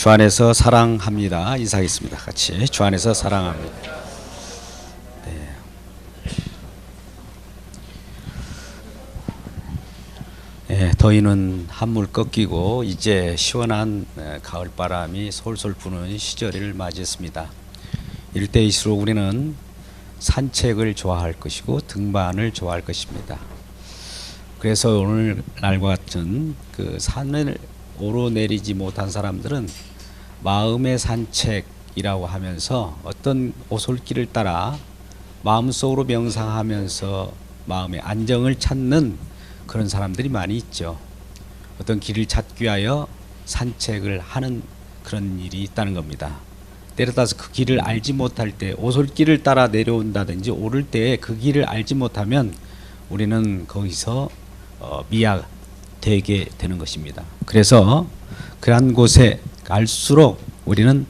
주 안에서 사랑합니다. 인사하겠습니다. 같이 주 안에서 사랑합니다. 더위는 한물 꺾이고 이제 시원한 가을바람이 솔솔 부는 시절을 맞이했습니다. 이럴 때일수록 우리는 산책을 좋아할 것이고 등반을 좋아할 것입니다. 그래서 오늘 날과 같은 그 산을 오르내리지 못한 사람들은 마음의 산책이라고 하면서 어떤 오솔길을 따라 마음속으로 명상하면서 마음의 안정을 찾는 그런 사람들이 많이 있죠. 어떤 길을 찾기 위하여 산책을 하는 그런 일이 있다는 겁니다. 때려 따라서 그 길을 알지 못할 때 오솔길을 따라 내려온다든지 오를 때 그 길을 알지 못하면 우리는 거기서 미약되게 되는 것입니다. 그래서 그러한 곳에 갈수록 우리는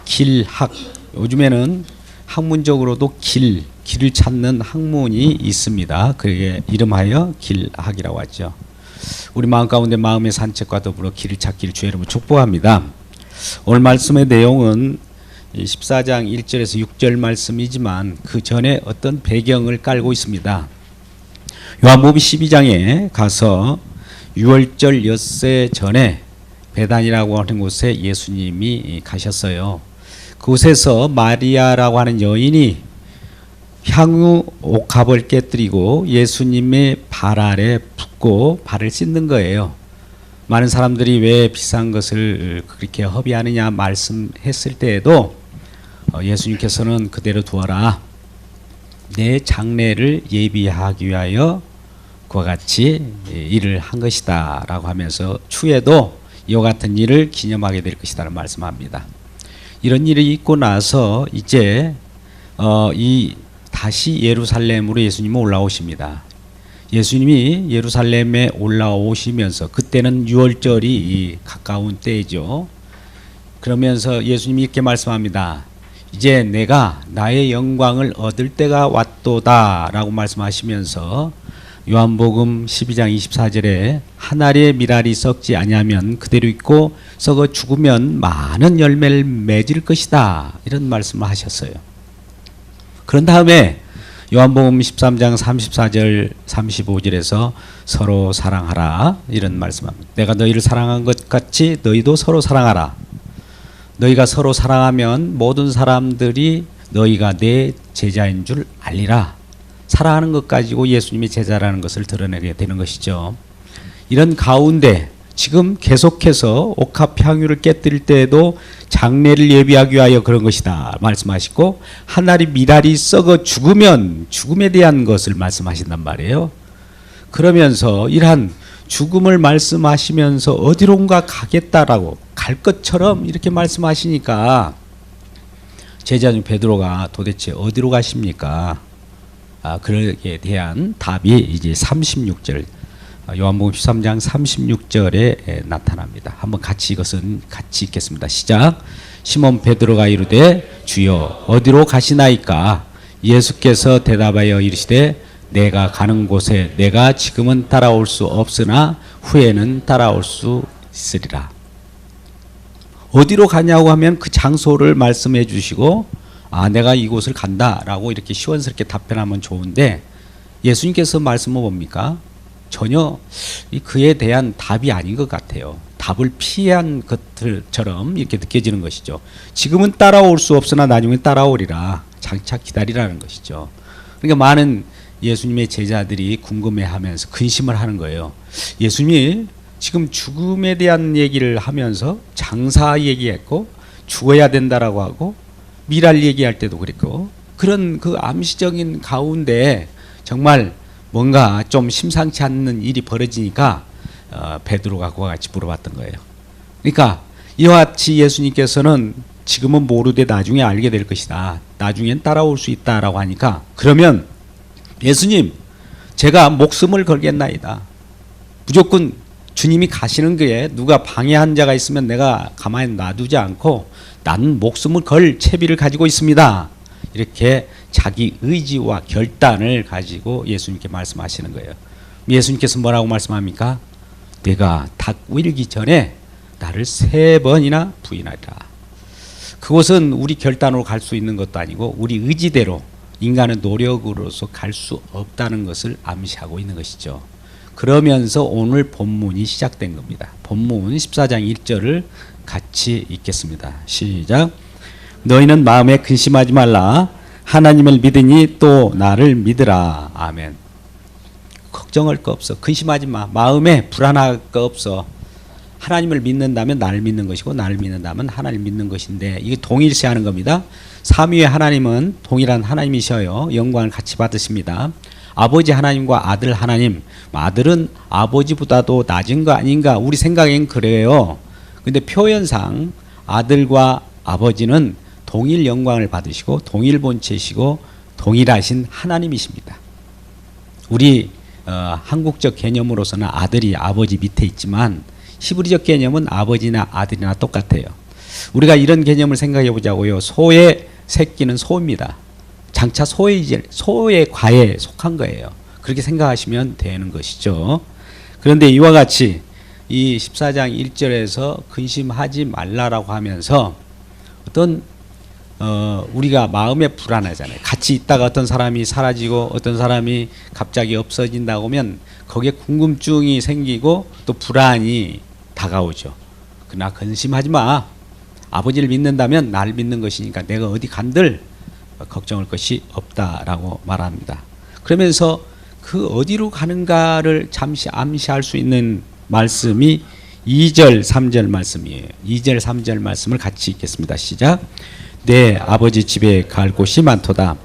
길학, 요즘에는 학문적으로도 길을 찾는 학문이 있습니다. 그게 이름하여 길학이라고 하죠. 우리 마음 가운데 마음의 산책과 더불어 길을 찾기를 주의 이름으로 축복합니다. 오늘 말씀의 내용은 14장 1절에서 6절 말씀이지만 그 전에 어떤 배경을 깔고 있습니다. 요한복음 12장에 가서 6월절 엿새 전에 베단이라고 하는 곳에 예수님이 가셨어요. 그곳에서 마리아라고 하는 여인이 향유 옥합을 깨뜨리고 예수님의 발 아래 붓고 발을 씻는 거예요. 많은 사람들이 왜 비싼 것을 그렇게 허비하느냐 말씀했을 때에도 예수님께서는 그대로 두어라. 내 장례를 예비하기 위하여 그와 같이 일을 한 것이다 라고 하면서 추후에도 이와 같은 일을 기념하게 될 것이다 라는 말씀합니다. 이런 일이 있고 나서 이제 다시 예루살렘으로 예수님은 올라오십니다. 예수님이 예루살렘에 올라오시면서 그때는 6월절이 가까운 때이죠. 그러면서 예수님이 이렇게 말씀합니다. 이제 내가 나의 영광을 얻을 때가 왔도다 라고 말씀하시면서 요한복음 12장 24절에 한 알의 밀알이 썩지 아니하면 그대로 있고 썩어 죽으면 많은 열매를 맺을 것이다 이런 말씀을 하셨어요. 그런 다음에 요한복음 13장 34절 35절에서 서로 사랑하라 이런 말씀합니다. 내가 너희를 사랑한 것 같이 너희도 서로 사랑하라. 너희가 서로 사랑하면 모든 사람들이 너희가 내 제자인 줄 알리라. 사랑하는 것 가지고 예수님이 제자라는 것을 드러내게 되는 것이죠. 이런 가운데 지금 계속해서 옥합 향유를 깨뜨릴 때에도 장례를 예비하기 위하여 그런 것이다 말씀하시고 한 알이 밀알이 썩어 죽으면 죽음에 대한 것을 말씀하신단 말이에요. 그러면서 이러한 죽음을 말씀하시면서 어디론가 가겠다라고 갈 것처럼 이렇게 말씀하시니까 제자 중 베드로가 도대체 어디로 가십니까? 그에 대한 답이 이제 36절 요한복음 13장 36절에 나타납니다. 한번 같이 이것은 같이 읽겠습니다. 시작. 시몬 베드로가 이르되 주여 어디로 가시나이까? 예수께서 대답하여 이르시되 내가 가는 곳에 내가 지금은 따라올 수 없으나 후에는 따라올 수 있으리라. 어디로 가냐고 하면 그 장소를 말씀해 주시고 내가 이곳을 간다라고 이렇게 시원스럽게 답변하면 좋은데 예수님께서 말씀은 뭡니까? 전혀 그에 대한 답이 아닌 것 같아요. 답을 피한 것들처럼 이렇게 느껴지는 것이죠. 지금은 따라올 수 없으나 나중에 따라오리라. 장차 기다리라는 것이죠. 그러니까 많은 예수님의 제자들이 궁금해하면서 근심을 하는 거예요. 예수님이 지금 죽음에 대한 얘기를 하면서 장사 얘기했고 죽어야 된다라고 하고 미랄 얘기할 때도 그랬고 그런 그 암시적인 가운데 정말 뭔가 좀 심상치 않는 일이 벌어지니까 베드로가 그와 같이 물어봤던 거예요. 그러니까 이와 같이 예수님께서는 지금은 모르되 나중에 알게 될 것이다. 나중엔 따라올 수 있다라고 하니까 그러면 예수님 제가 목숨을 걸겠나이다. 무조건 주님이 가시는 거에 누가 방해한 자가 있으면 내가 가만히 놔두지 않고 나는 목숨을 걸 채비를 가지고 있습니다. 이렇게 자기 의지와 결단을 가지고 예수님께 말씀하시는 거예요. 예수님께서 뭐라고 말씀합니까? 내가 닭 울기 전에 나를 3번이나 부인하리라. 그곳은 우리 결단으로 갈 수 있는 것도 아니고 우리 의지대로 인간의 노력으로서 갈 수 없다는 것을 암시하고 있는 것이죠. 그러면서 오늘 본문이 시작된 겁니다. 본문 14장 1절을 같이 읽겠습니다. 시작. 너희는 마음에 근심하지 말라. 하나님을 믿으니 또 나를 믿으라. 아멘. 걱정할 거 없어. 근심하지 마. 마음에 불안할 거 없어. 하나님을 믿는다면 나를 믿는 것이고 나를 믿는다면 하나님을 믿는 것인데 이게 동일시하는 겁니다. 삼위의 하나님은 동일한 하나님이셔요. 영광을 같이 받으십니다. 아버지 하나님과 아들 하나님. 아들은 아버지보다도 낮은 거 아닌가? 우리 생각엔 그래요. 근데 표현상 아들과 아버지는 동일 영광을 받으시고 동일 본체시고 동일하신 하나님이십니다. 우리 한국적 개념으로서는 아들이 아버지 밑에 있지만 히브리적 개념은 아버지나 아들이나 똑같아요. 우리가 이런 개념을 생각해 보자고요. 소의 새끼는 소입니다. 장차 소의 과에 속한 거예요. 그렇게 생각하시면 되는 것이죠. 그런데 이와 같이 이 14장 1절에서 근심하지 말라라고 하면서 어떤 우리가 마음에 불안하잖아요. 같이 있다가 어떤 사람이 사라지고 어떤 사람이 갑자기 없어진다고 하면 거기에 궁금증이 생기고 또 불안이 다가오죠. 그러나 근심하지 마. 아버지를 믿는다면 나를 믿는 것이니까 내가 어디 간들 걱정할 것이 없다라고 말합니다. 그러면서 그 어디로 가는가를 잠시 암시할 수 있는 말씀이 2절 3절 말씀이에요. 2절 3절 말씀을 같이 읽겠습니다. 시작. 내 아버지 집에 갈 곳이 많도다.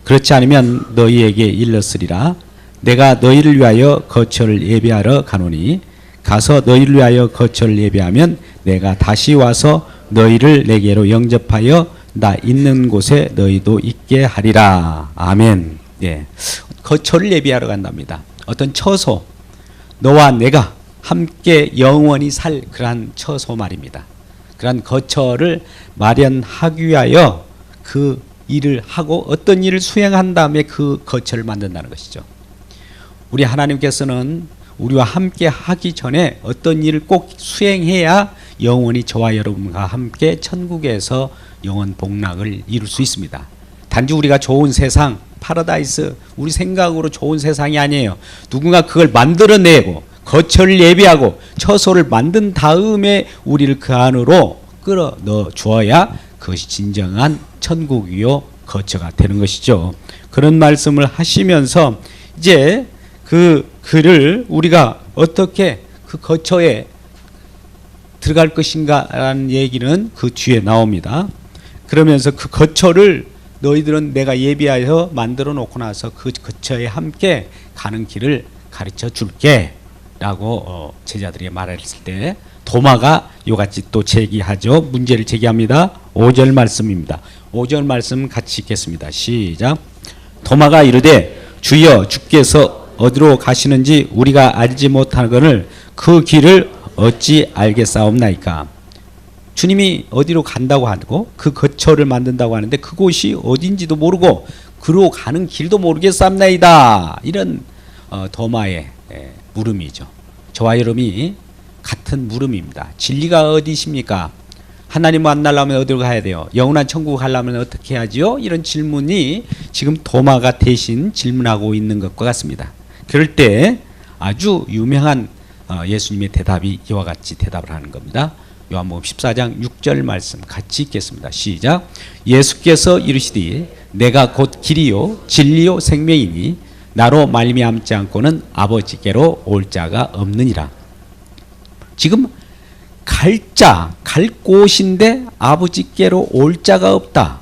그렇지 않으면 너희에게 일렀으리라. 내가 너희를 위하여 거처를 예비하러 가노니 가서 너희를 위하여 거처를 예비하면 내가 다시 와서 너희를 내게로 영접하여 나 있는 곳에 너희도 있게 하리라. 아멘. 예. 거처를 예비하러 간답니다. 어떤 처소, 너와 내가 함께 영원히 살 그러한 처소 말입니다. 그러한 거처를 마련하기 위하여 그 일을 하고 어떤 일을 수행한 다음에 그 거처를 만든다는 것이죠. 우리 하나님께서는 우리와 함께 하기 전에 어떤 일을 꼭 수행해야 영원히 저와 여러분과 함께 천국에서 영원 복락을 이룰 수 있습니다. 단지 우리가 좋은 세상, 파라다이스, 우리 생각으로 좋은 세상이 아니에요. 누군가 그걸 만들어내고 거처를 예비하고 처소를 만든 다음에 우리를 그 안으로 끌어넣어 주어야 그것이 진정한 천국이요 거처가 되는 것이죠. 그런 말씀을 하시면서 이제 그 글을 우리가 어떻게 그 거처에 들어갈 것인가라는 얘기는 그 뒤에 나옵니다. 그러면서 그 거처를 너희들은 내가 예비하여 만들어 놓고 나서 그 거처에 함께 가는 길을 가르쳐 줄게 라고 제자들이 말했을 때 도마가 요같이 또 제기하죠. 문제를 제기합니다. 5절 말씀입니다. 5절 말씀 같이 읽겠습니다. 시작. 도마가 이르되 주여 주께서 어디로 가시는지 우리가 알지 못하거늘 그 길을 어찌 알겠사옵나이까. 주님이 어디로 간다고 하고 그 거처를 만든다고 하는데 그곳이 어딘지도 모르고 그로 가는 길도 모르겠사옵나이다. 이런 도마의 물음이죠. 저와 여러분이 같은 물음입니다. 진리가 어디십니까? 하나님 만나려면 어디로 가야 돼요? 영원한 천국 가려면 어떻게 해야지요? 이런 질문이 지금 도마가 대신 질문하고 있는 것과 같습니다. 그럴 때 아주 유명한 예수님의 대답이 이와 같이 대답을 하는 겁니다. 요한복음 14장 6절 말씀 같이 읽겠습니다. 시작. 예수께서 이르시되 내가 곧 길이요 진리요 생명이니 나로 말미암지 않고는 아버지께로 올 자가 없느니라. 지금 갈 곳인데 아버지께로 올 자가 없다.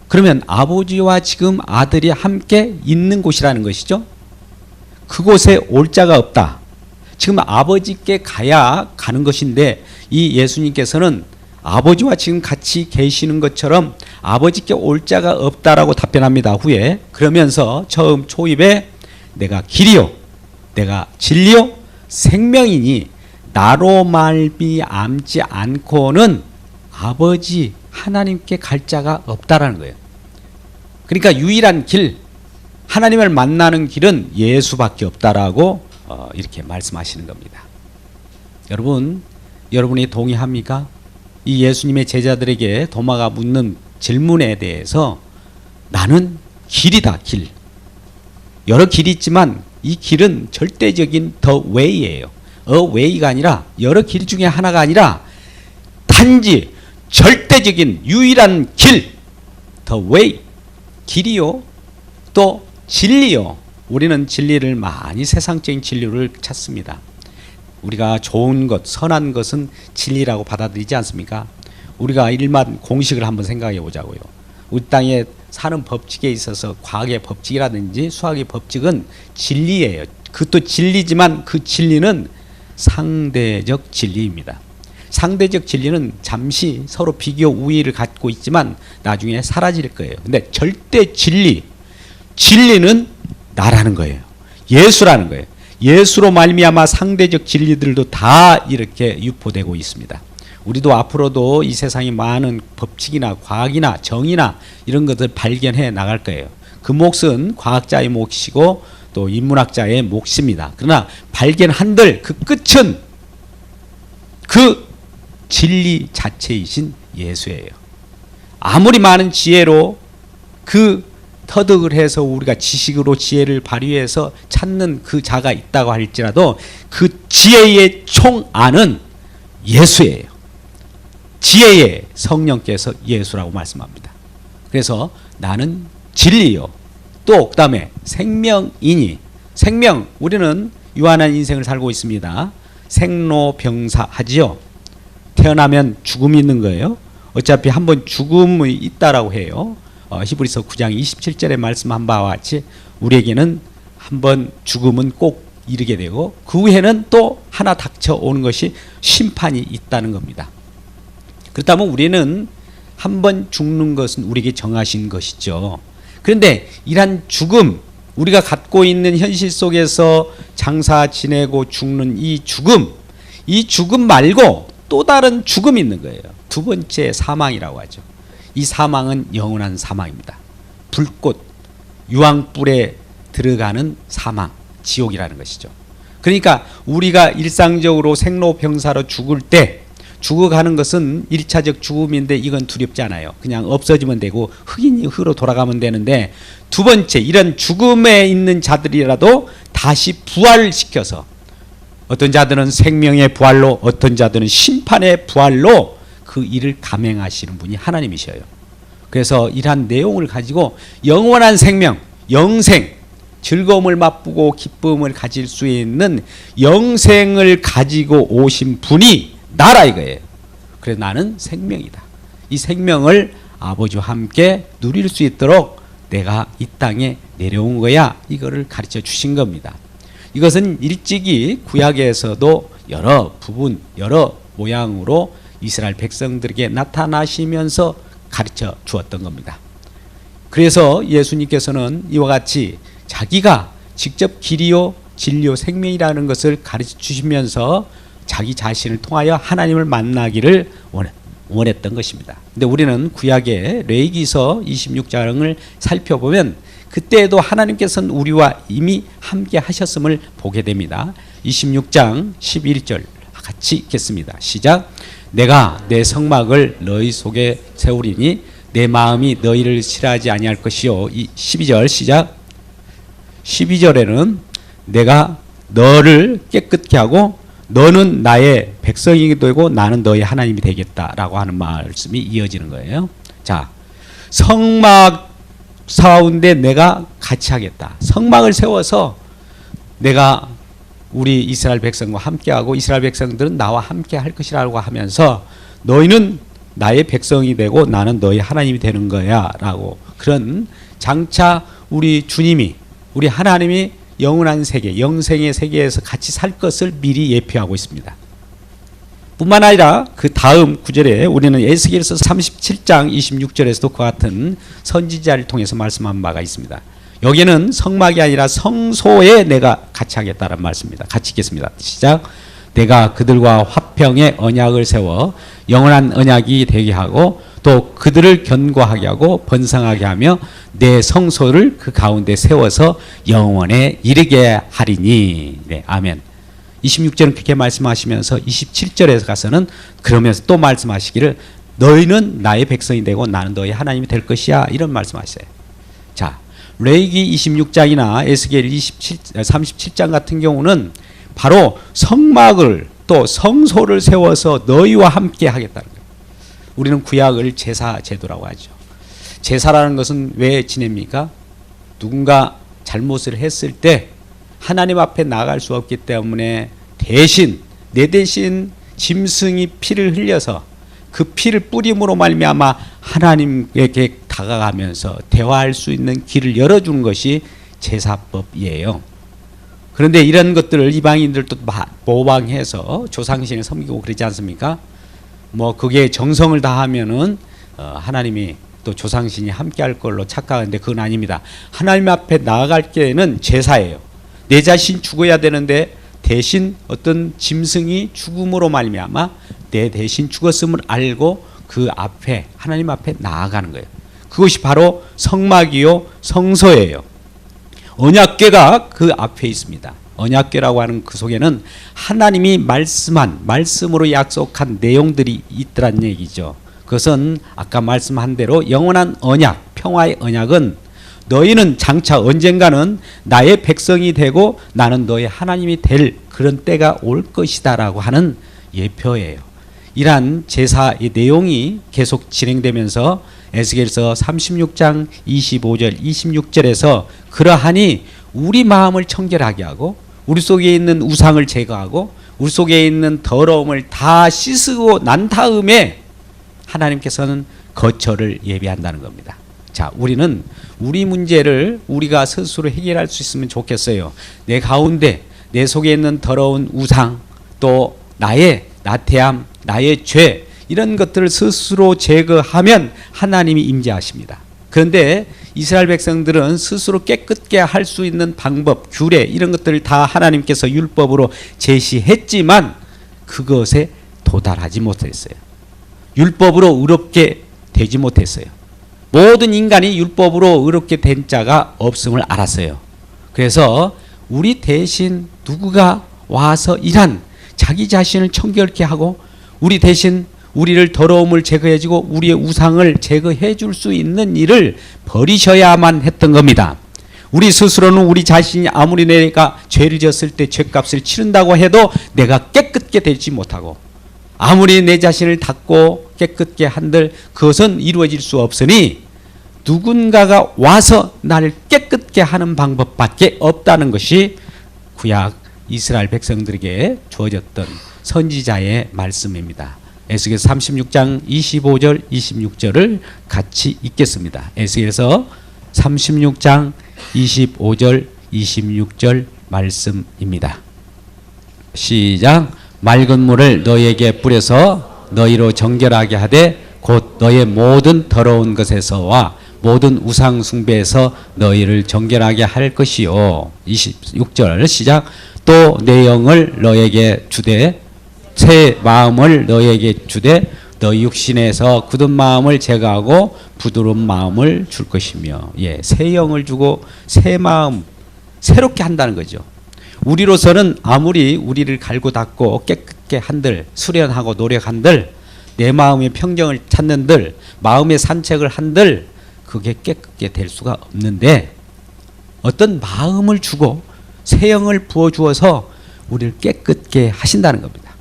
그러면 아버지와 지금 아들이 함께 있는 곳이라는 것이죠. 그곳에 올 자가 없다. 지금 아버지께 가야 가는 것인데 이 예수님께서는 아버지와 지금 같이 계시는 것처럼 아버지께 올 자가 없다라고 답변합니다. 후에 그러면서 처음 초입에 내가 길이요 내가 진리요 생명이니 나로 말미암지 않고는 아버지 하나님께 갈 자가 없다라는 거예요. 그러니까 유일한 길 하나님을 만나는 길은 예수밖에 없다라고 이렇게 말씀하시는 겁니다. 여러분 여러분이 동의합니까? 이 예수님의 제자들에게 도마가 묻는 질문에 대해서 나는 길이다, 길. 여러 길이 있지만 이 길은 절대적인 the way예요. a way가 아니라 여러 길 중에 하나가 아니라 단지 절대적인 유일한 길, the way, 길이요. 또 진리요. 우리는 진리를 많이 세상적인 진리를 찾습니다. 우리가 좋은 것, 선한 것은 진리라고 받아들이지 않습니까? 우리가 일반 공식을 한번 생각해 보자고요. 우리 땅에 사는 법칙에 있어서 과학의 법칙이라든지 수학의 법칙은 진리예요. 그것도 진리지만 그 진리는 상대적 진리입니다. 상대적 진리는 잠시 서로 비교 우위를 갖고 있지만 나중에 사라질 거예요. 근데 절대 진리는 나라는 거예요. 예수라는 거예요. 예수로 말미암아 상대적 진리들도 다 이렇게 유포되고 있습니다. 우리도 앞으로도 이 세상에 많은 법칙이나 과학이나 정의나 이런 것들 발견해 나갈 거예요. 그 몫은 과학자의 몫이고 또 인문학자의 몫입니다. 그러나 발견한들 그 끝은 그 진리 자체이신 예수예요. 아무리 많은 지혜로 그 터득을 해서 우리가 지식으로 지혜를 발휘해서 찾는 그 자가 있다고 할지라도 그 지혜의 총안은 예수예요. 지혜의 성령께서 예수라고 말씀합니다. 그래서 나는 진리요. 또 그다음에 생명이니, 생명, 우리는 유한한 인생을 살고 있습니다. 생로병사하지요. 태어나면 죽음이 있는 거예요. 어차피 한번 죽음이 있다라고 해요. 히브리서 9장 27절에 말씀한 바와 같이 우리에게는 한번 죽음은 꼭 이르게 되고 그 후에는 또 하나 닥쳐오는 것이 심판이 있다는 겁니다. 그렇다면 우리는 한번 죽는 것은 우리에게 정하신 것이죠. 그런데 이러한 죽음, 우리가 갖고 있는 현실 속에서 장사 지내고 죽는 이 죽음 말고 또 다른 죽음이 있는 거예요. 두 번째 사망이라고 하죠. 이 사망은 영원한 사망입니다. 불꽃, 유황불에 들어가는 사망, 지옥이라는 것이죠. 그러니까 우리가 일상적으로 생로병사로 죽을 때 죽어가는 것은 1차적 죽음인데 이건 두렵지 않아요. 그냥 없어지면 되고 흑인이 흑으로 돌아가면 되는데 두 번째, 이런 죽음에 있는 자들이라도 다시 부활시켜서 어떤 자들은 생명의 부활로, 어떤 자들은 심판의 부활로 그 일을 감행하시는 분이 하나님이셔요. 그래서 이러한 내용을 가지고 영원한 생명, 영생, 즐거움을 맛보고 기쁨을 가질 수 있는 영생을 가지고 오신 분이 나라 이거예요. 그래서 나는 생명이다. 이 생명을 아버지와 함께 누릴 수 있도록 내가 이 땅에 내려온 거야. 이거를 가르쳐 주신 겁니다. 이것은 일찍이 구약에서도 여러 부분, 여러 모양으로 이스라엘 백성들에게 나타나시면서 가르쳐 주었던 겁니다. 그래서 예수님께서는 이와 같이 자기가 직접 길이요 진리요 생명이라는 것을 가르쳐 주시면서 자기 자신을 통하여 하나님을 만나기를 원했던 것입니다. 근데 우리는 구약의 레위기서 26장을 살펴보면 그때에도 하나님께서는 우리와 이미 함께 하셨음을 보게 됩니다. 26장 11절 같이 읽겠습니다. 시작. 내가 내 성막을 너희 속에 세우리니 내 마음이 너희를 싫어하지 아니할 것이요. 12절 시작. 12절에는 내가 너를 깨끗게 하고 너는 나의 백성이 되고 나는 너의 하나님이 되겠다라고 하는 말씀이 이어지는 거예요. 자, 성막 가운데 내가 같이 하겠다. 성막을 세워서 내가 우리 이스라엘 백성과 함께하고 이스라엘 백성들은 나와 함께 할 것이라고 하면서 너희는 나의 백성이 되고 나는 너희 하나님이 되는 거야 라고, 그런 장차 우리 주님이, 우리 하나님이 영원한 세계, 영생의 세계에서 같이 살 것을 미리 예표하고 있습니다. 뿐만 아니라 그 다음 구절에 우리는 에스겔서 37장 26절에서도 그와 같은 선지자를 통해서 말씀한 바가 있습니다. 여기는 성막이 아니라 성소에 내가 같이 하겠다는 말씀입니다. 같이 읽겠습니다. 시작. 내가 그들과 화평의 언약을 세워 영원한 언약이 되게 하고 또 그들을 견고하게 하고 번성하게 하며 내 성소를 그 가운데 세워서 영원에 이르게 하리니. 네, 아멘. 26절은 그렇게 말씀하시면서 27절에 가서는 그러면서 또 말씀하시기를 너희는 나의 백성이 되고 나는 너희 하나님이 될 것이야, 이런 말씀하세요. 자, 레위기 26장이나 에스겔 37장 같은 경우는 바로 성막을 또 성소를 세워서 너희와 함께 하겠다는 거예요. 우리는 구약을 제사 제도라고 하죠. 제사라는 것은 왜 지냅니까? 누군가 잘못을 했을 때 하나님 앞에 나갈 수 없기 때문에 내 대신 짐승이 피를 흘려서 그 피를 뿌림으로 말미암아 하나님에게 다가가면서 대화할 수 있는 길을 열어주는 것이 제사법이에요. 그런데 이런 것들을 이방인들도 모방해서 조상신을 섬기고 그러지 않습니까? 뭐 그게 정성을 다하면은 하나님이 또 조상신이 함께할 걸로 착각하는데 그건 아닙니다. 하나님 앞에 나아갈 때는 제사예요. 내 자신 죽어야 되는데 대신 어떤 짐승이 죽음으로 말미암아 내 대신 죽었음을 알고 그 앞에 하나님 앞에 나아가는 거예요. 그것이 바로 성막이요 성소예요. 언약궤가 그 앞에 있습니다. 언약궤라고 하는 그 속에는 하나님이 말씀으로 약속한 내용들이 있더란 얘기죠. 그것은 아까 말씀한 대로 영원한 언약, 평화의 언약은 너희는 장차 언젠가는 나의 백성이 되고 나는 너의 하나님이 될 그런 때가 올 것이다 라고 하는 예표예요. 이러한 제사의 내용이 계속 진행되면서 에스겔서 36장 25절 26절에서 그러하니 우리 마음을 청결하게 하고 우리 속에 있는 우상을 제거하고 우리 속에 있는 더러움을 다 씻고 난 다음에 하나님께서는 거처를 예비한다는 겁니다. 자, 우리는 우리 문제를 우리가 스스로 해결할 수 있으면 좋겠어요. 내 가운데 내 속에 있는 더러운 우상, 또 나의 나태함, 나의 죄, 이런 것들을 스스로 제거하면 하나님이 임재하십니다. 그런데 이스라엘 백성들은 스스로 깨끗게 할 수 있는 방법, 규례, 이런 것들을 다 하나님께서 율법으로 제시했지만 그것에 도달하지 못했어요. 율법으로 의롭게 되지 못했어요. 모든 인간이 율법으로 의롭게 된 자가 없음을 알았어요. 그래서 우리 대신 누구가 와서 자기 자신을 청결케 하고 우리 대신 우리를 더러움을 제거해주고 우리의 우상을 제거해 줄 수 있는 일을 버리셔야만 했던 겁니다. 우리 스스로는 우리 자신이 아무리 내가 죄를 지었을 때 죄값을 치른다고 해도 내가 깨끗게 되지 못하고 아무리 내 자신을 닦고 깨끗게 한들 그것은 이루어질 수 없으니 누군가가 와서 나를 깨끗게 하는 방법밖에 없다는 것이 구약 이스라엘 백성들에게 주어졌던 선지자의 말씀입니다. 에스겔서 36장 25절 26절을 같이 읽겠습니다. 에스겔서 36장 25절 26절 말씀입니다. 시작. 맑은 물을 너희에게 뿌려서 너희로 정결하게 하되 곧 너의 모든 더러운 것에서와 모든 우상 숭배에서 너희를 정결하게 할 것이요. 26절 시작. 또 내 영을 너희에게 주되 새 마음을 너희에게 주되 너희 육신에서 굳은 마음을 제거하고 부드러운 마음을 줄 것이며, 새 영을 주고 새 마음 새롭게 한다는 거죠. 우리로서는 아무리 우리를 갈고 닦고 깨끗게 한들 수련하고 노력한들 내 마음의 평정을 찾는들 마음의 산책을 한들 그게 깨끗게 될 수가 없는데 어떤 마음을 주고 새 영을 부어주어서 우리를 깨끗게 하신다는 겁니다.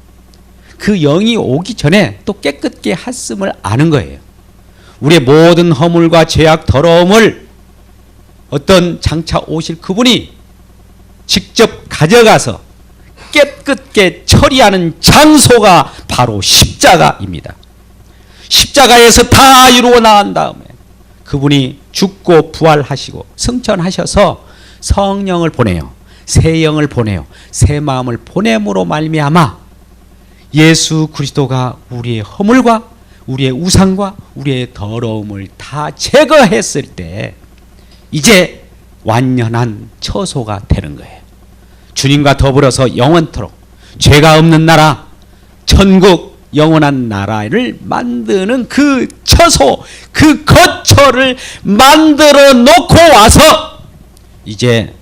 그 영이 오기 전에 또 깨끗게 했음을 아는 거예요. 우리의 모든 허물과 죄악 더러움을 어떤 장차 오실 그분이 직접 가져가서 깨끗게 처리하는 장소가 바로 십자가입니다. 십자가에서 다 이루어 나간 다음에 그분이 죽고 부활하시고 승천하셔서 성령을 보내요. 새 영을 보내요. 새 마음을 보냄으로 말미암아 예수 그리스도가 우리의 허물과 우리의 우상과 우리의 더러움을 다 제거했을 때 이제 완전한 처소가 되는 거예요. 주님과 더불어서 영원토록 죄가 없는 나라, 천국, 영원한 나라를 만드는 그 처소, 그 거처를 만들어 놓고 와서 이제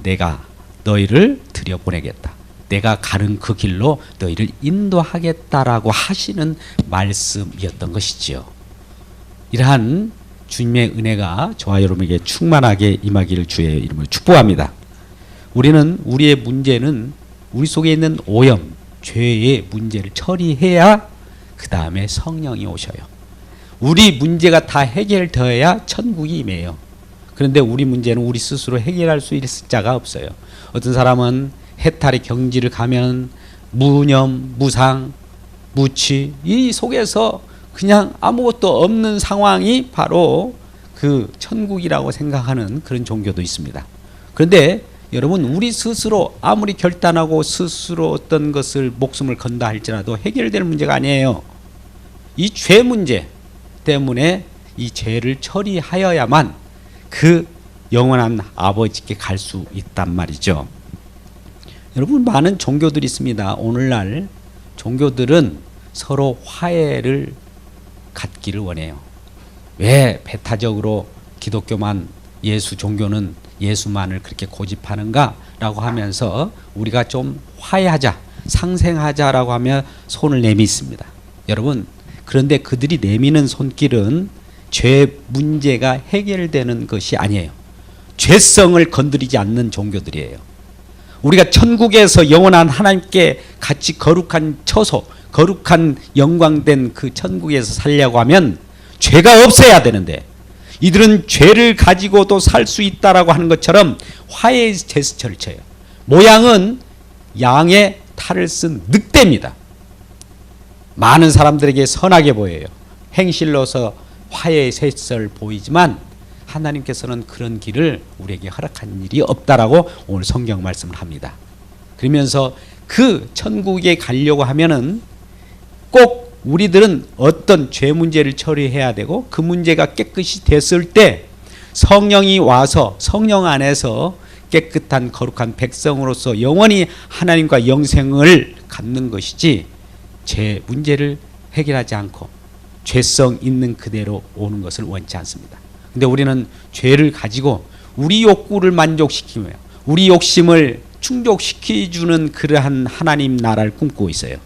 내가 너희를 들여보내겠다. 내가 가는 그 길로 너희를 인도하겠다라고 하시는 말씀이었던 것이지요. 이러한 주님의 은혜가 저와 여러분에게 충만하게 임하기를 주의 이름으로 축복합니다. 우리는 우리의 문제는 우리 속에 있는 오염, 죄의 문제를 처리해야 그 다음에 성령이 오셔요. 우리 문제가 다 해결되어야 천국이 임해요. 그런데 우리 문제는 우리 스스로 해결할 수 있을 자가 없어요. 어떤 사람은 해탈의 경지를 가면 무념, 무상, 무취 이 속에서 그냥 아무것도 없는 상황이 바로 그 천국이라고 생각하는 그런 종교도 있습니다. 그런데 여러분 우리 스스로 아무리 결단하고 스스로 어떤 것을 목숨을 건다 할지라도 해결될 문제가 아니에요. 이 죄 문제 때문에 이 죄를 처리하여야만 그 영원한 아버지께 갈 수 있단 말이죠. 여러분 많은 종교들이 있습니다. 오늘날 종교들은 서로 화해를 갖기를 원해요. 왜 배타적으로 기독교만 예수 종교는 예수만을 그렇게 고집하는가라고 하면서 우리가 좀 화해하자, 상생하자라고 하며 손을 내밉습니다. 여러분 그런데 그들이 내미는 손길은 죄 문제가 해결되는 것이 아니에요. 죄성을 건드리지 않는 종교들이에요. 우리가 천국에서 영원한 하나님께 같이 거룩한 처소, 거룩한 영광된 그 천국에서 살려고 하면 죄가 없어야 되는데 이들은 죄를 가지고도 살 수 있다라고 하는 것처럼 화해의 제스처를 쳐요. 모양은 양의 탈을 쓴 늑대입니다. 많은 사람들에게 선하게 보여요. 행실로서 화해의 제스처를 보이지만 하나님께서는 그런 길을 우리에게 허락한 일이 없다라고 오늘 성경 말씀을 합니다. 그러면서 그 천국에 가려고 하면은 꼭 우리들은 어떤 죄 문제를 처리해야 되고 그 문제가 깨끗이 됐을 때 성령이 와서 성령 안에서 깨끗한 거룩한 백성으로서 영원히 하나님과 영생을 갖는 것이지 죄 문제를 해결하지 않고 죄성 있는 그대로 오는 것을 원치 않습니다. 근데 우리는 죄를 가지고 우리 욕구를 만족시키며 우리 욕심을 충족시켜주는 그러한 하나님 나라를 꿈꾸고 있어요.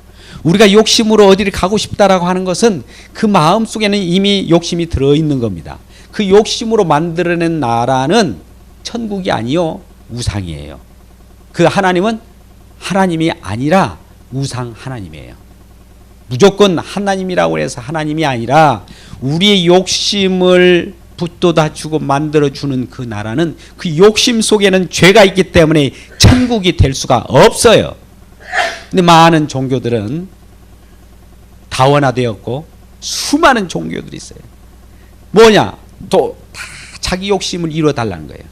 우리가 욕심으로 어디를 가고 싶다라고 하는 것은 그 마음 속에는 이미 욕심이 들어있는 겁니다. 그 욕심으로 만들어낸 나라는 천국이 아니요 우상이에요. 그 하나님은 하나님이 아니라 우상 하나님이에요. 무조건 하나님이라고 해서 하나님이 아니라 우리의 욕심을 붙돋아주고 만들어주는 그 나라는 그 욕심 속에는 죄가 있기 때문에 천국이 될 수가 없어요. 근데 많은 종교들은 다원화되었고 수많은 종교들이 있어요. 뭐냐? 또 다 자기 욕심을 이루어달라는 거예요.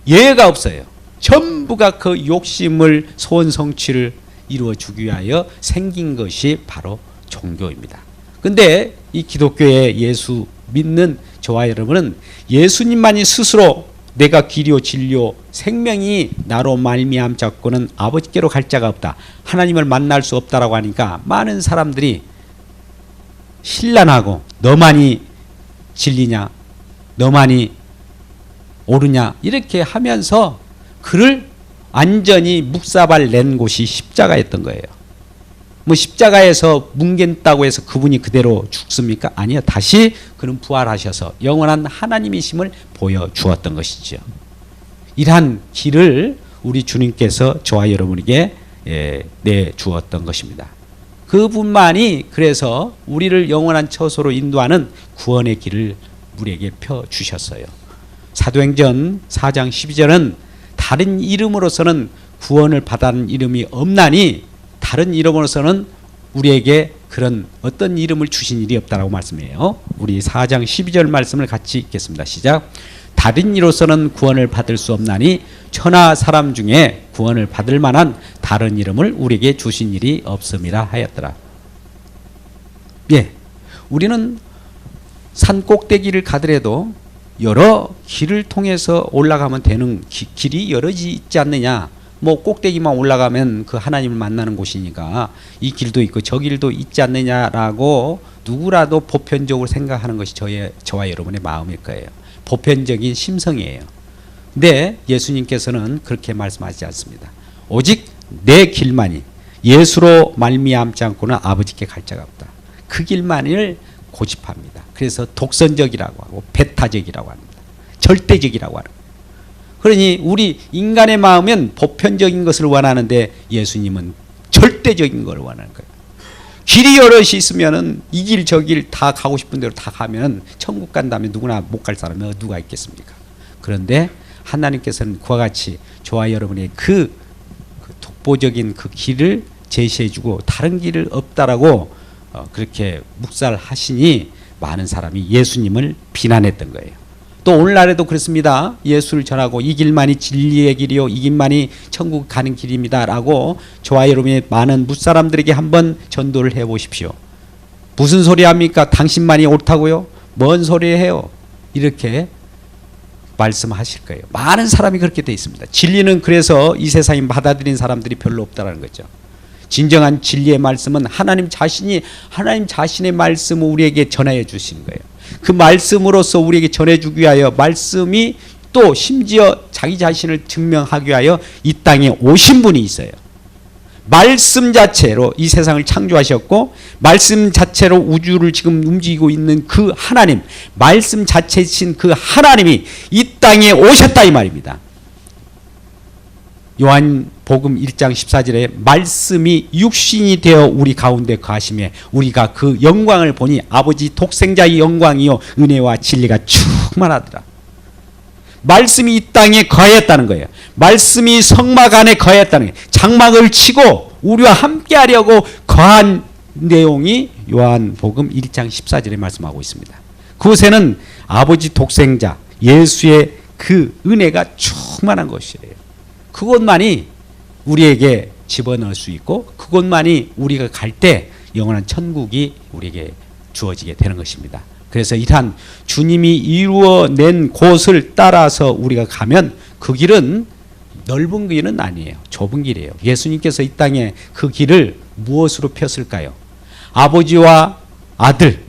예외가 없어요. 전부가 그 욕심을 소원 성취를 이루어주기 위하여 생긴 것이 바로 종교입니다. 근데 이 기독교의 예수 믿는 저와 여러분은 예수님만이 스스로 내가 길이요 진리요 생명이 나로 말미암자고는 아버지께로 갈 자가 없다. 하나님을 만날 수 없다라고 하니까 많은 사람들이 신란하고 너만이 진리냐 너만이 옳으냐 이렇게 하면서 그를 완전히 묵사발 낸 곳이 십자가였던 거예요. 뭐 십자가에서 뭉갰다고 해서 그분이 그대로 죽습니까? 아니요. 다시 그는 부활하셔서 영원한 하나님이심을 보여주었던 것이죠. 이러한 길을 우리 주님께서 저와 여러분에게 내주었던 것입니다. 그분만이 그래서 우리를 영원한 처소로 인도하는 구원의 길을 우리에게 펴주셨어요. 사도행전 4장 12절은 다른 이름으로서는 구원을 받아는 이름이 없나니 다른 이름으로서는 우리에게 그런 어떤 이름을 주신 일이 없다라고 말씀해요. 우리 4장 12절 말씀을 같이 읽겠습니다. 시작. 다른 이로서는 구원을 받을 수 없나니 천하 사람 중에 구원을 받을 만한 다른 이름을 우리에게 주신 일이 없음이라 하였더라. 예, 우리는 산 꼭대기를 가더라도 여러 길을 통해서 올라가면 되는 길이 여러 있지 않느냐. 뭐 꼭대기만 올라가면 그 하나님을 만나는 곳이니까 이 길도 있고 저 길도 있지 않느냐라고 누구라도 보편적으로 생각하는 것이 저와 여러분의 마음일 거예요. 보편적인 심성이에요. 근데 예수님께서는 그렇게 말씀하지 않습니다. 오직 내 길만이 예수로 말미암지 않고는 아버지께 갈 자가 없다. 그 길만을 고집합니다. 그래서 독선적이라고 하고 배타적이라고 합니다. 절대적이라고 하는 거예요. 그러니 우리 인간의 마음은 보편적인 것을 원하는데 예수님은 절대적인 걸 원하는 거예요. 길이 여럿이 있으면은 이 길 저 길 다 가고 싶은 대로 다 가면 천국 간다면 누구나 못 갈 사람이 누가 있겠습니까? 그런데 하나님께서는 그와 같이 저와 여러분의 그 독보적인 그 길을 제시해주고 다른 길을 없다라고 그렇게 묵살하시니 많은 사람이 예수님을 비난했던 거예요. 또 오늘날에도 그렇습니다. 예수를 전하고 이 길만이 진리의 길이요 이 길만이 천국 가는 길입니다라고 저와 여러분의 많은 뭇사람들에게 한번 전도를 해보십시오. 무슨 소리 합니까? 당신만이 옳다고요? 뭔 소리 해요? 이렇게 말씀하실 거예요. 많은 사람이 그렇게 돼 있습니다. 진리는 그래서 이 세상에 받아들인 사람들이 별로 없다는 거죠. 진정한 진리의 말씀은 하나님 자신의 말씀을 우리에게 전해 주시는 거예요. 그 말씀으로서 우리에게 전해주기 위하여 말씀이 또 심지어 자기 자신을 증명하기 위하여 이 땅에 오신 분이 있어요. 말씀 자체로 이 세상을 창조하셨고 말씀 자체로 우주를 지금 움직이고 있는 그 하나님, 말씀 자체이신 그 하나님이 이 땅에 오셨다 이 말입니다. 요한복음 1장 14절에 말씀이 육신이 되어 우리 가운데 거하시며 우리가 그 영광을 보니 아버지 독생자의 영광이요 은혜와 진리가 충만하더라. 말씀이 이 땅에 거했다는 거예요. 말씀이 성막 안에 거했다는 거예요. 장막을 치고 우리와 함께 하려고 거한 내용이 요한복음 1장 14절에 말씀하고 있습니다. 그곳에는 아버지 독생자 예수의 그 은혜가 충만한 것이에요. 그것만이 우리에게 집어넣을 수 있고 그것만이 우리가 갈 때 영원한 천국이 우리에게 주어지게 되는 것입니다. 그래서 이러한 주님이 이루어낸 곳을 따라서 우리가 가면 그 길은 넓은 길은 아니에요. 좁은 길이에요. 예수님께서 이 땅에 그 길을 무엇으로 폈을까요? 아버지와 아들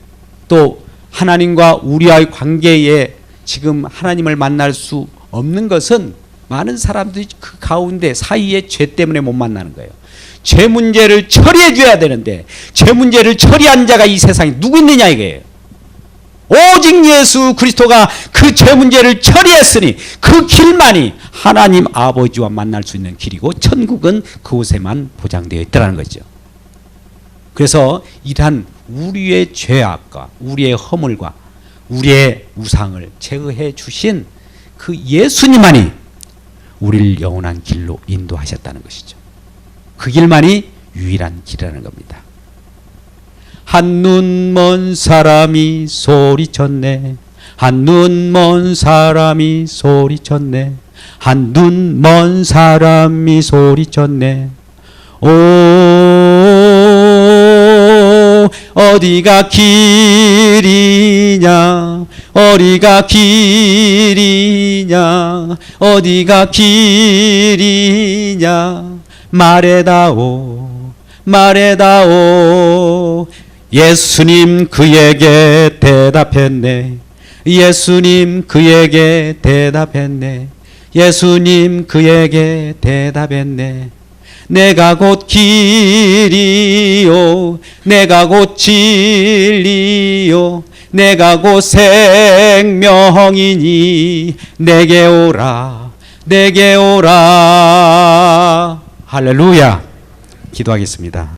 또 하나님과 우리와의 관계에 지금 하나님을 만날 수 없는 것은 많은 사람들이 그 가운데 사이에 죄 때문에 못 만나는 거예요. 죄 문제를 처리해 줘야 되는데 죄 문제를 처리한 자가 이 세상에 누구 있느냐 이거예요. 오직 예수 그리스도가 그 죄 문제를 처리했으니 그 길만이 하나님 아버지와 만날 수 있는 길이고 천국은 그곳에만 보장되어 있다는 거죠. 그래서 이러한 우리의 죄악과 우리의 허물과 우리의 우상을 제거해 주신 그 예수님만이 우리를 영원한 길로 인도하셨다는 것이죠. 그 길만이 유일한 길이라는 겁니다. 한눈 먼 사람이 소리쳤네. 한눈 먼 사람이 소리쳤네. 한눈 먼 사람이 소리쳤네. 오 어디가 길이냐 어디가 길이냐 어디가 길이냐 말해다오 말해다오. 예수님 그에게 대답했네. 예수님 그에게 대답했네. 예수님 그에게 대답했네. 내가 곧 길이요 내가 곧 진리요 내가 곧 생명이니 내게 오라 내게 오라. 할렐루야. 기도하겠습니다.